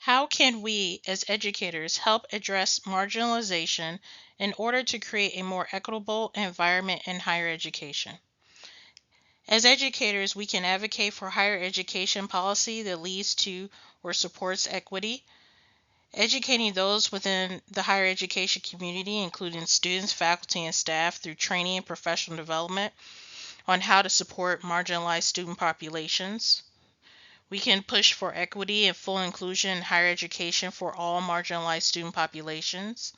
How can we, as educators, help address marginalization in order to create a more equitable environment in higher education? As educators, we can advocate for higher education policy that leads to or supports equity, educating those within the higher education community, including students, faculty, and staff, through training and professional development on how to support marginalized student populations. We can push for equity and full inclusion in higher education for all marginalized student populations.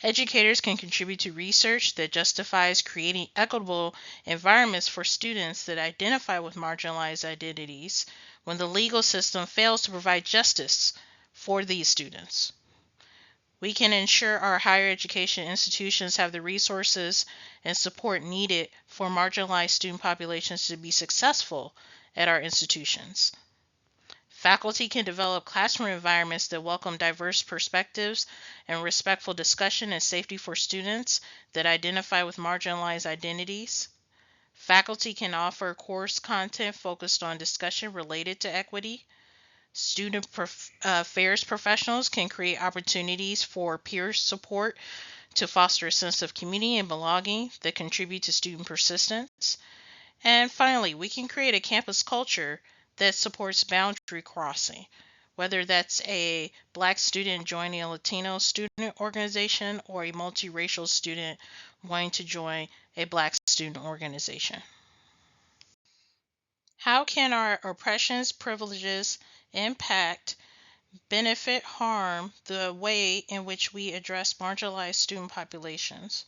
Educators can contribute to research that justifies creating equitable environments for students that identify with marginalized identities when the legal system fails to provide justice for these students. We can ensure our higher education institutions have the resources and support needed for marginalized student populations to be successful at our institutions. Faculty can develop classroom environments that welcome diverse perspectives and respectful discussion and safety for students that identify with marginalized identities. Faculty can offer course content focused on discussion related to equity. Student affairs professionals can create opportunities for peer support to foster a sense of community and belonging that contribute to student persistence. And finally, we can create a campus culture that supports boundary crossing, whether that's a Black student joining a Latino student organization or a multiracial student wanting to join a Black student organization. How can our oppressions, privileges, impact, benefit, harm the way in which we address marginalized student populations?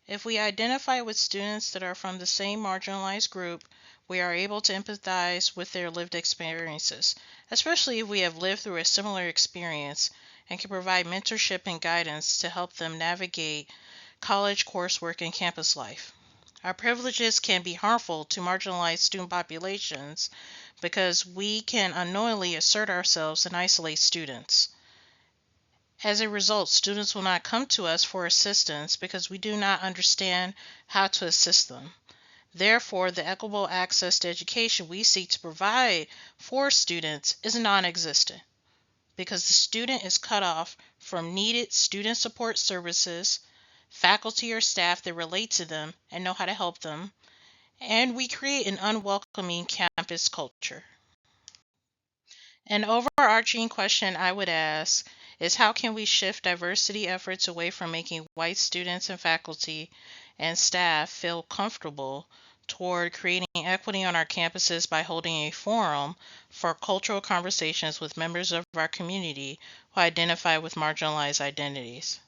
If we identify with students that are from the same marginalized group, we are able to empathize with their lived experiences, especially if we have lived through a similar experience, and can provide mentorship and guidance to help them navigate college coursework and campus life. Our privileges can be harmful to marginalized student populations because we can unknowingly assert ourselves and isolate students. As a result, students will not come to us for assistance because we do not understand how to assist them. Therefore, the equitable access to education we seek to provide for students is non-existent because the student is cut off from needed student support services, faculty or staff that relate to them and know how to help them, and we create an unwelcoming campus culture. An overarching question I would ask is, how can we shift diversity efforts away from making white students and faculty and staff feel comfortable toward creating equity on our campuses by holding a forum for cultural conversations with members of our community who identify with marginalized identities?